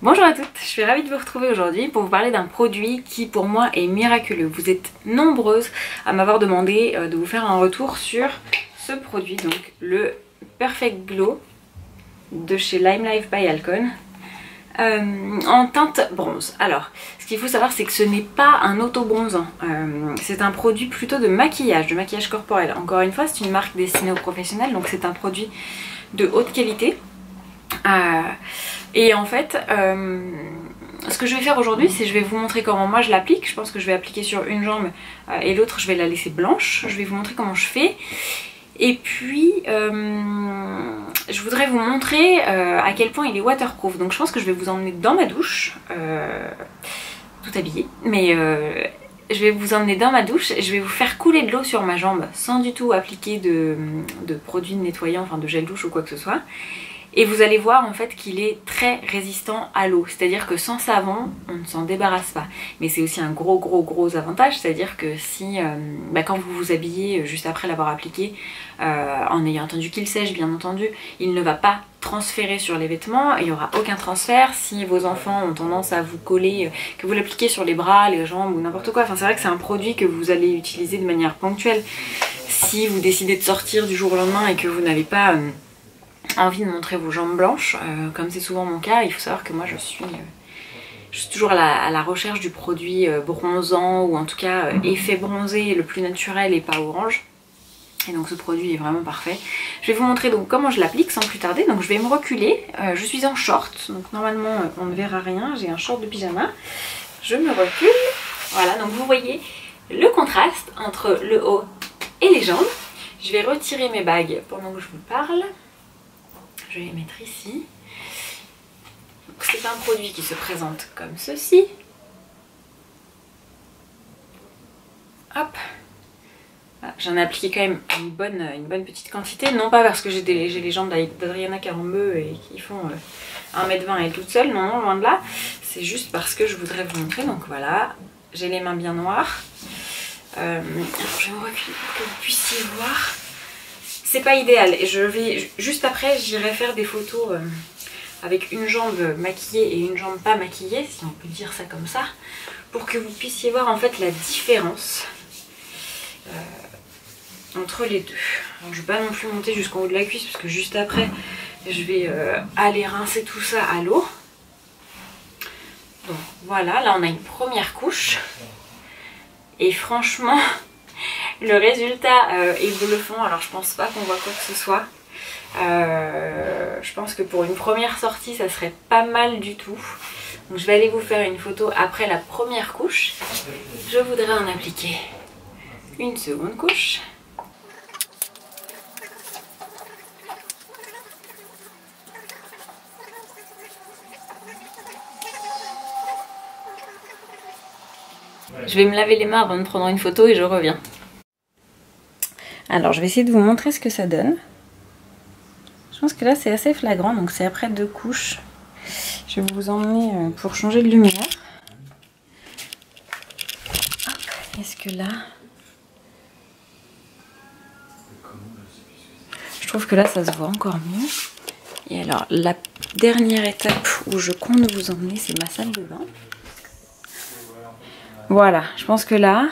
Bonjour à toutes, je suis ravie de vous retrouver aujourd'hui pour vous parler d'un produit qui pour moi est miraculeux. Vous êtes nombreuses à m'avoir demandé de vous faire un retour sur ce produit, donc le Perfect Glow de chez Lime Life by Alcone en teinte bronze. Alors, ce qu'il faut savoir, c'est que ce n'est pas un auto-bronzant, c'est un produit plutôt de maquillage corporel. Encore une fois, c'est une marque destinée aux professionnels, donc c'est un produit de haute qualité. Et en fait, ce que je vais faire aujourd'hui, c'est je vais vous montrer comment moi je l'applique. Je pense que je vais appliquer sur une jambe et l'autre je vais la laisser blanche. Je vais vous montrer comment je fais. Et puis, je voudrais vous montrer à quel point il est waterproof. Donc je pense que je vais vous emmener dans ma douche, tout habillée. Mais je vais vous emmener dans ma douche et je vais vous faire couler de l'eau sur ma jambe sans du tout appliquer de produits nettoyants, enfin de gel douche ou quoi que ce soit. Et vous allez voir en fait qu'il est très résistant à l'eau, c'est-à-dire que sans savon on ne s'en débarrasse pas. Mais c'est aussi un gros avantage, c'est-à-dire que si quand vous vous habillez juste après l'avoir appliqué, en ayant attendu qu'il sèche bien entendu, il ne va pas transférer sur les vêtements, il n'y aura aucun transfert. Si vos enfants ont tendance à vous coller, que vous l'appliquez sur les bras, les jambes ou n'importe quoi, enfin c'est vrai que c'est un produit que vous allez utiliser de manière ponctuelle. Si vous décidez de sortir du jour au lendemain et que vous n'avez pas envie de montrer vos jambes blanches, comme c'est souvent mon cas, il faut savoir que moi je suis toujours à la recherche du produit bronzant, ou en tout cas effet bronzé le plus naturel et pas orange. Et donc ce produit est vraiment parfait. Je vais vous montrer donc comment je l'applique sans plus tarder. Donc je vais me reculer, je suis en short, donc normalement on ne verra rien, j'ai un short de pyjama. Je me recule, voilà, donc vous voyez le contraste entre le haut et les jambes. Je vais retirer mes bagues pendant que je vous parle. Je vais les mettre ici. C'est un produit qui se présente comme ceci. Hop. Voilà, j'en ai appliqué quand même une bonne petite quantité. Non pas parce que j'ai les jambes d'Adriana Carambeu et qui font 1m20 elle toute seule. Non, loin de là. C'est juste parce que je voudrais vous montrer. Donc voilà, j'ai les mains bien noires. Alors je vais me reculer pour que vous puissiez voir. C'est pas idéal, et je vais juste après j'irai faire des photos avec une jambe maquillée et une jambe pas maquillée, si on peut dire ça comme ça, pour que vous puissiez voir en fait la différence entre les deux. Alors, je vais pas non plus monter jusqu'en haut de la cuisse parce que juste après je vais aller rincer tout ça à l'eau. Donc voilà, là on a une première couche et franchement le résultat est bluffant. Alors je pense pas qu'on voit quoi que ce soit. Je pense que pour une première sortie ça serait pas mal du tout. Donc je vais aller vous faire une photo après la première couche. Je voudrais en appliquer une seconde couche. Je vais me laver les mains avant de prendre une photo et je reviens. Alors je vais essayer de vous montrer ce que ça donne. Je pense que là c'est assez flagrant, donc c'est après 2 couches. Je vais vous emmener pour changer de lumière. Est-ce que là... Je trouve que là ça se voit encore mieux. Et alors la dernière étape où je compte vous emmener, c'est ma salle de bain. Voilà, je pense que là...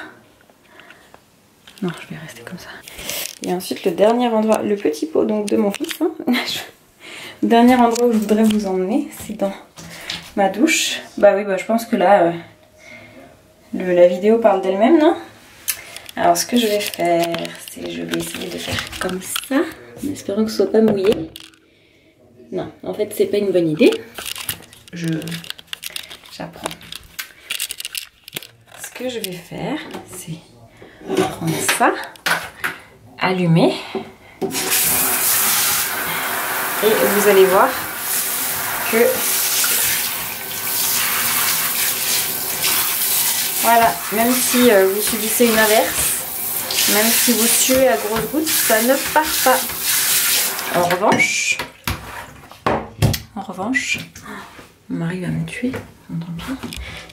Non, je vais rester comme ça. Et ensuite le dernier endroit, le petit pot donc de mon fils, hein. Le dernier endroit où je voudrais vous emmener, c'est dans ma douche. Bah oui, je pense que là, la vidéo parle d'elle-même, non? Alors ce que je vais faire, c'est je vais essayer de faire comme ça, en espérant que ce soit pas mouillé. Non, en fait c'est pas une bonne idée. J'apprends. Ce que je vais faire, c'est prendre ça, allumer, et vous allez voir que voilà, même si vous subissez une averse, même si vous suez à grosses gouttes, ça ne part pas. En revanche, mon mari va me tuer, tant pis,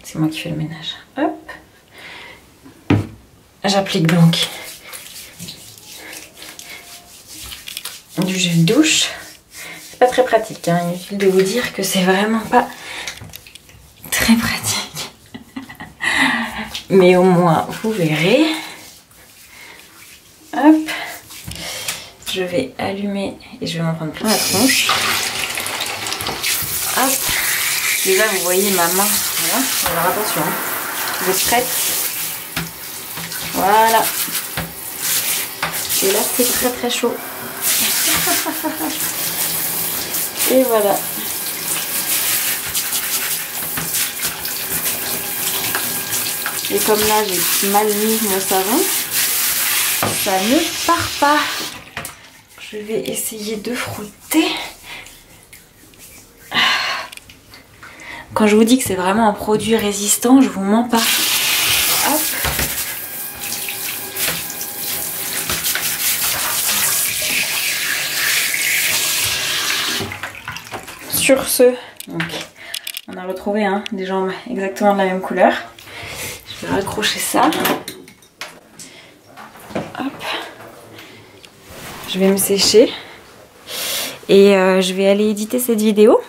c'est moi qui fais le ménage. Hop, j'applique donc du gel douche. C'est pas très pratique, hein. Inutile de vous dire que c'est vraiment pas très pratique. Mais au moins vous verrez. Hop. Je vais allumer et je vais m'en prendre plein la tronche. Hop. Déjà vous voyez ma main. Voilà. Alors attention. Vous êtes prête? Voilà. Et là c'est très très chaud. Et voilà. Et comme là j'ai mal mis mon savon, ça ne part pas. Je vais essayer de frotter. Quand je vous dis que c'est vraiment un produit résistant, je vous mens pas. Hop. Sur ce, donc, on a retrouvé des jambes exactement de la même couleur. Je vais raccrocher ça. Hop. Je vais me sécher. Et je vais aller éditer cette vidéo.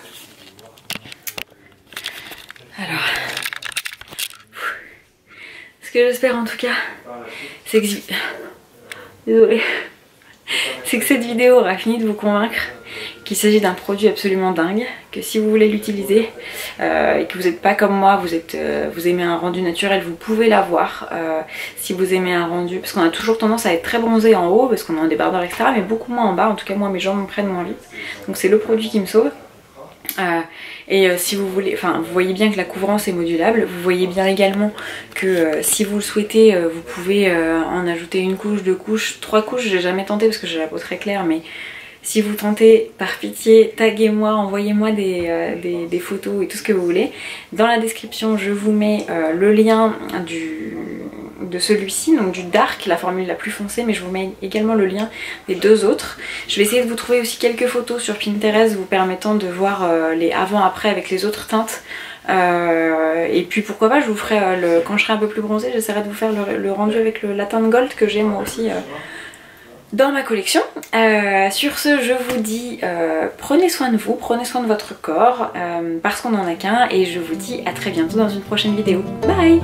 Alors. Ce que j'espère en tout cas, c'est que... Désolée. C'est que cette vidéo aura fini de vous convaincre qu'il s'agit d'un produit absolument dingue, que si vous voulez l'utiliser et que vous n'êtes pas comme moi, vous aimez un rendu naturel, vous pouvez l'avoir. Si vous aimez un rendu, parce qu'on a toujours tendance à être très bronzé en haut parce qu'on a un débardeur etc, mais beaucoup moins en bas. En tout cas moi mes jambes me prennent moins vite, donc c'est le produit qui me sauve. Si vous voulez, enfin vous voyez bien que la couvrance est modulable, vous voyez bien également que si vous le souhaitez vous pouvez en ajouter une couche, deux couches, trois couches. J'ai jamais tenté parce que j'ai la peau très claire, mais si vous tentez, par pitié, taguez-moi, envoyez-moi des photos et tout ce que vous voulez. Dans la description, je vous mets le lien de celui-ci, donc du Dark, la formule la plus foncée, mais je vous mets également le lien des deux autres. Je vais essayer de vous trouver aussi quelques photos sur Pinterest vous permettant de voir les avant-après avec les autres teintes. Et puis pourquoi pas, je vous ferai, quand je serai un peu plus bronzée, j'essaierai de vous faire le rendu avec la teinte gold que j'ai moi aussi dans ma collection. Sur ce, je vous dis prenez soin de vous, prenez soin de votre corps parce qu'on n'en a qu'un, et je vous dis à très bientôt dans une prochaine vidéo. Bye!